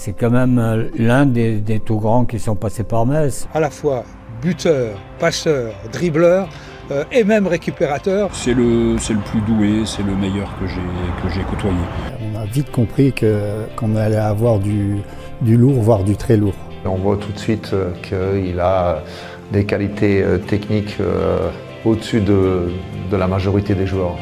C'est quand même l'un des tout grands qui sont passés par Metz. À la fois buteur, passeur, dribbleur et même récupérateur. C'est le plus doué, c'est le meilleur que j'ai côtoyé. On a vite compris qu'on allait avoir du lourd, voire du très lourd. On voit tout de suite qu'il a des qualités techniques au-dessus de la majorité des joueurs.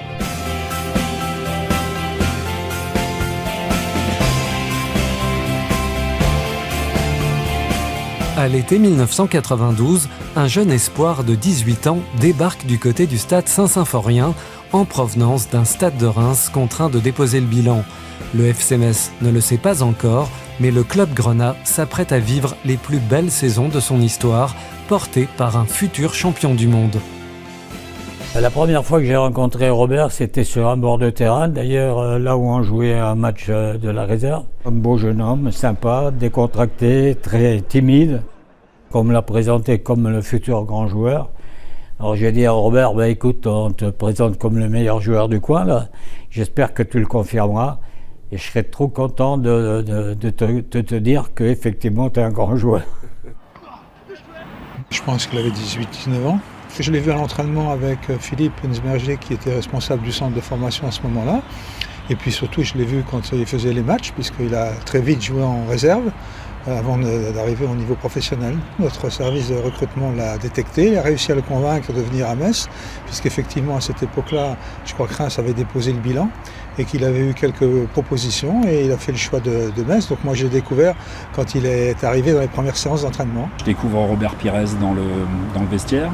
À l'été 1992, un jeune espoir de 18 ans débarque du côté du stade Saint-Symphorien en provenance d'un stade de Reims contraint de déposer le bilan. Le FC Metz ne le sait pas encore, mais le club grenat s'apprête à vivre les plus belles saisons de son histoire, porté par un futur champion du monde. La première fois que j'ai rencontré Robert, c'était sur un bord de terrain, d'ailleurs là où on jouait un match de la réserve. Un beau jeune homme, sympa, décontracté, très timide. On me l'a présenté comme le futur grand joueur. Alors j'ai dit à Robert, écoute, on te présente comme le meilleur joueur du coin, là. J'espère que tu le confirmeras. Et je serais trop content de te dire qu'effectivement tu es un grand joueur. Je pense qu'il avait 18-19 ans. Je l'ai vu à l'entraînement avec Philippe Nsmerger qui était responsable du centre de formation à ce moment-là. Et puis surtout, je l'ai vu quand il faisait les matchs, puisqu'il a très vite joué en réserve avant d'arriver au niveau professionnel. Notre service de recrutement l'a détecté, il a réussi à le convaincre de venir à Metz, puisqu'effectivement à cette époque-là, je crois que Reims avait déposé le bilan et qu'il avait eu quelques propositions et il a fait le choix de Metz. Donc moi j'ai découvert quand il est arrivé dans les premières séances d'entraînement. Je découvre Robert Pires dans le vestiaire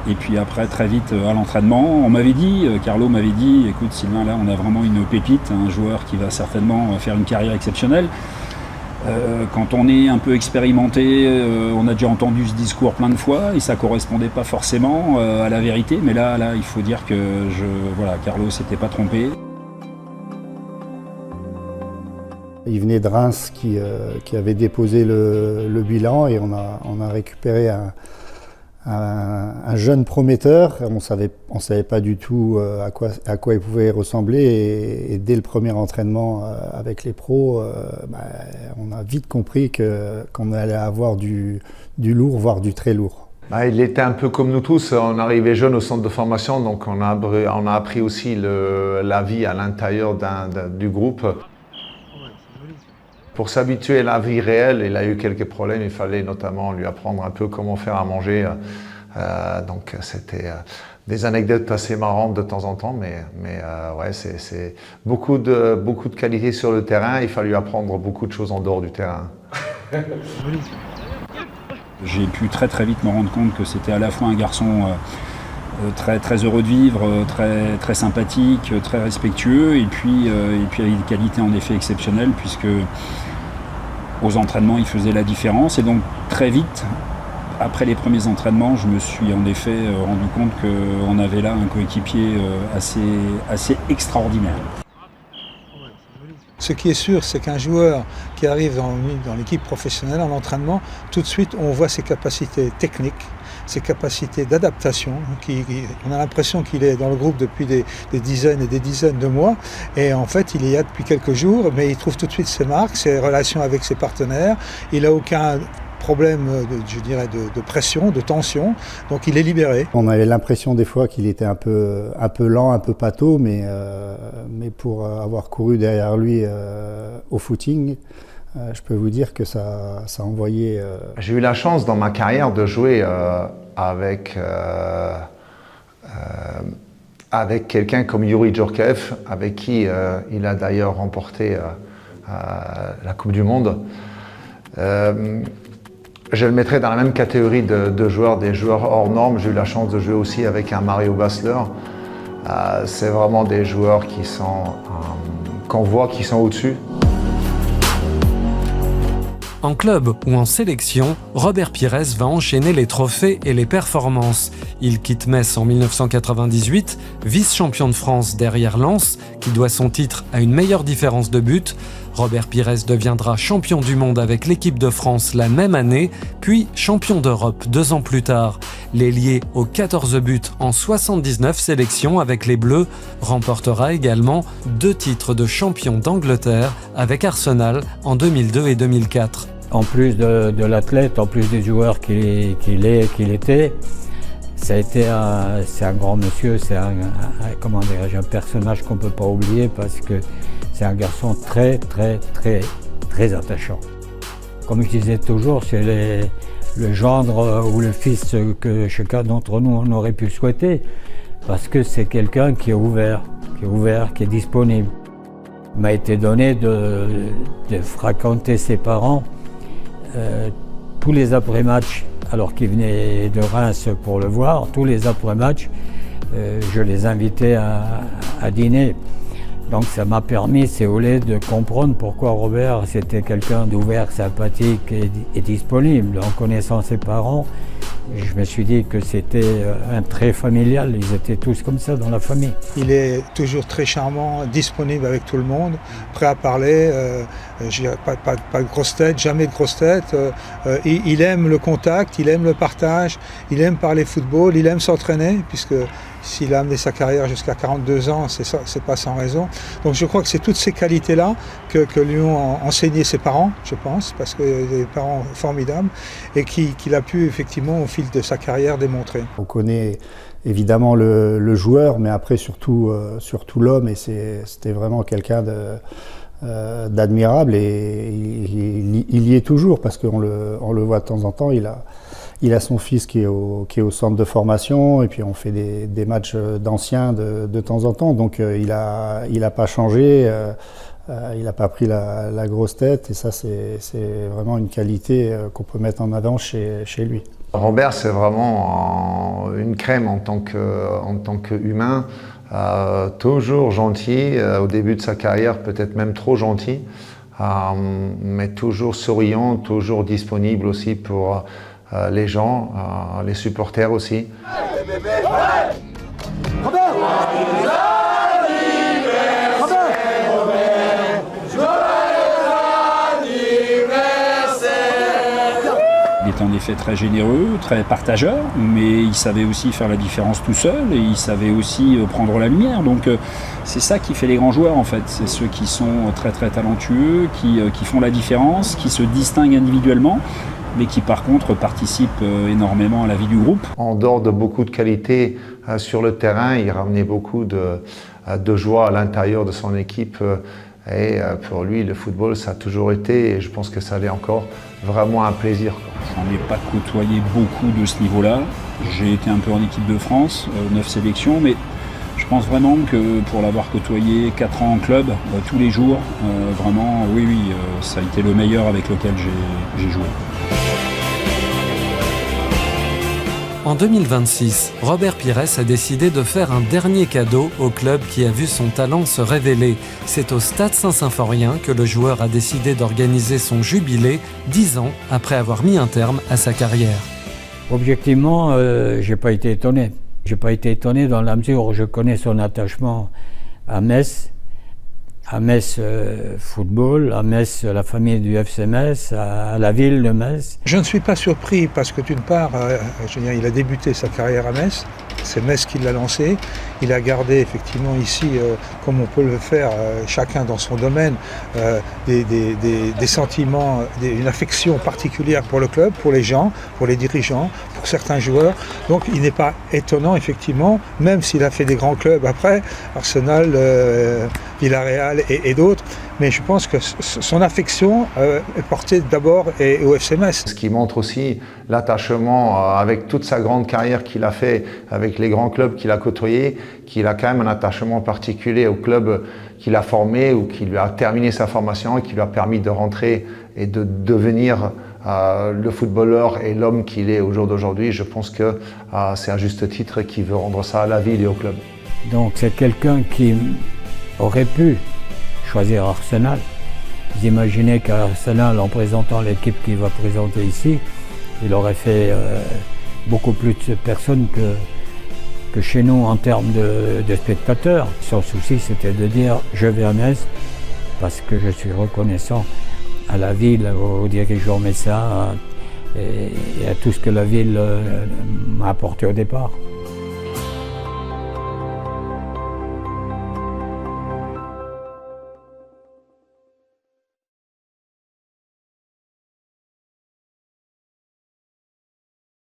et puis après très vite à l'entraînement, on m'avait dit, Carlo m'avait dit, écoute Sylvain, là on a vraiment une pépite, un joueur qui va certainement faire une carrière exceptionnelle. Quand on est un peu expérimenté, on a déjà entendu ce discours plein de fois et ça correspondait pas forcément à la vérité, mais là il faut dire que Carlo s'était pas trompé. Il venait de Reims qui avait déposé le bilan et on a récupéré un jeune prometteur. On savait pas du tout à quoi il pouvait ressembler et dès le premier entraînement avec les pros, on a vite compris qu'on allait avoir du lourd, voire du très lourd. Il était un peu comme nous tous, on arrivait jeune au centre de formation, donc on a appris aussi la vie à l'intérieur du groupe. Pour s'habituer à la vie réelle, il a eu quelques problèmes, il fallait notamment lui apprendre un peu comment faire à manger. Donc c'était des anecdotes assez marrantes de temps en temps, mais c'est beaucoup de qualités sur le terrain, il fallait lui apprendre beaucoup de choses en dehors du terrain. J'ai pu très très vite me rendre compte que c'était à la fois un garçon très, très heureux de vivre, très, très sympathique, très respectueux, et puis avec des qualités en effet exceptionnelles, puisque aux entraînements il faisait la différence, et donc très vite, après les premiers entraînements, je me suis en effet rendu compte qu'on avait là un coéquipier assez extraordinaire. Ce qui est sûr, c'est qu'un joueur qui arrive dans l'équipe professionnelle, en entraînement, tout de suite on voit ses capacités techniques, ses capacités d'adaptation. On a l'impression qu'il est dans le groupe depuis des dizaines et des dizaines de mois, et en fait il y a depuis quelques jours, mais il trouve tout de suite ses marques, ses relations avec ses partenaires, il n'a aucun problème de pression, de tension, donc il est libéré. On avait l'impression des fois qu'il était un peu lent, un peu pâteau, mais pour avoir couru derrière lui au footing, je peux vous dire que ça envoyait... J'ai eu la chance dans ma carrière de jouer avec quelqu'un comme Youri Djorkaeff, avec qui il a d'ailleurs remporté la Coupe du Monde. Je le mettrais dans la même catégorie de joueurs, des joueurs hors normes. J'ai eu la chance de jouer aussi avec un Mario Basler. C'est vraiment des joueurs qu'on voit qui sont au-dessus. En club ou en sélection, Robert Pires va enchaîner les trophées et les performances. Il quitte Metz en 1998, vice-champion de France derrière Lens, qui doit son titre à une meilleure différence de but. Robert Pires deviendra champion du monde avec l'équipe de France la même année, puis champion d'Europe 2 ans plus tard. L'ailier aux 14 buts en 79 sélections avec les Bleus remportera également 2 titres de champion d'Angleterre avec Arsenal en 2002 et 2004. En plus de l'athlète, en plus des joueurs qu'il était, c'est un grand monsieur, c'est un personnage qu'on ne peut pas oublier parce que c'est un garçon très attachant. Comme je disais toujours, c'est le gendre ou le fils que chacun d'entre nous on aurait pu souhaiter parce que c'est quelqu'un qui est ouvert, qui est disponible. Il m'a été donné de fréquenter ses parents tous les après-matchs, alors qu'il venait de Reims pour le voir, tous les après-matchs, je les invitais à dîner. Donc ça m'a permis, si vous voulez, de comprendre pourquoi Robert c'était quelqu'un d'ouvert, sympathique et disponible. En connaissant ses parents, je me suis dit que c'était un trait familial, ils étaient tous comme ça dans la famille. Il est toujours très charmant, disponible avec tout le monde, prêt à parler, pas de grosse tête, jamais de grosse tête. Il aime le contact, il aime le partage, il aime parler football, il aime s'entraîner, puisque s'il a amené sa carrière jusqu'à 42 ans, c'est pas sans raison. Donc je crois que c'est toutes ces qualités-là que lui ont enseigné ses parents, je pense, parce que des parents formidables, et qu'il a pu effectivement au fil de sa carrière démontrer. On connaît évidemment le joueur, mais après surtout l'homme, et c'était vraiment quelqu'un d'admirable, et il y est toujours, parce qu'on le voit de temps en temps. Il a son fils qui est au centre de formation, et puis on fait des matchs d'anciens de temps en temps, donc il a pas changé, il n'a pas pris la grosse tête, et ça c'est vraiment une qualité qu'on peut mettre en avant chez lui. Robert, c'est vraiment une crème en tant qu'humain, toujours gentil, au début de sa carrière peut-être même trop gentil, mais toujours souriant, toujours disponible aussi pour les gens, les supporters aussi. Il était en effet très généreux, très partageur, mais il savait aussi faire la différence tout seul et il savait aussi prendre la lumière. Donc c'est ça qui fait les grands joueurs en fait. C'est ceux qui sont très talentueux, qui font la différence, qui se distinguent individuellement, mais qui par contre participent énormément à la vie du groupe. En dehors de beaucoup de qualités sur le terrain, il ramenait beaucoup de joie à l'intérieur de son équipe. Et pour lui, le football, ça a toujours été, et je pense que ça l'est encore, vraiment un plaisir. Je n'en ai pas côtoyé beaucoup de ce niveau-là. J'ai été un peu en équipe de France, 9 sélections, mais je pense vraiment que pour l'avoir côtoyé 4 ans en club, tous les jours, vraiment, oui, ça a été le meilleur avec lequel j'ai joué. En 2026, Robert Pires a décidé de faire un dernier cadeau au club qui a vu son talent se révéler. C'est au Stade Saint-Symphorien que le joueur a décidé d'organiser son jubilé 10 ans après avoir mis un terme à sa carrière. Objectivement, j'ai pas été étonné. J'ai pas été étonné dans la mesure où je connais son attachement à Metz football, à Metz la famille du FC Metz, à la ville de Metz. Je ne suis pas surpris parce que d'une part, il a débuté sa carrière à Metz, c'est Metz qui l'a lancé, il a gardé effectivement ici, comme on peut le faire chacun dans son domaine, des sentiments, une affection particulière pour le club, pour les gens, pour les dirigeants, pour certains joueurs. Donc il n'est pas étonnant effectivement, même s'il a fait des grands clubs après, Arsenal, Villarreal et d'autres, mais je pense que son affection est portée d'abord au FC Metz. Ce qui montre aussi l'attachement avec toute sa grande carrière qu'il a fait, avec les grands clubs qu'il a côtoyés, qu'il a quand même un attachement particulier au club qu'il a formé ou qui lui a terminé sa formation et qui lui a permis de rentrer et de devenir le footballeur et l'homme qu'il est au jour d'aujourd'hui. Je pense que c'est à juste titre qu'il veut rendre ça à la ville et au club. Donc c'est quelqu'un qui aurait pu choisir Arsenal. Vous imaginez qu'à Arsenal, en présentant l'équipe qu'il va présenter ici, il aurait fait beaucoup plus de personnes que chez nous en termes de spectateurs. Son souci, c'était de dire « je vais à Metz parce que je suis reconnaissant à la ville, aux dirigeants médecins et à tout ce que la ville m'a apporté au départ.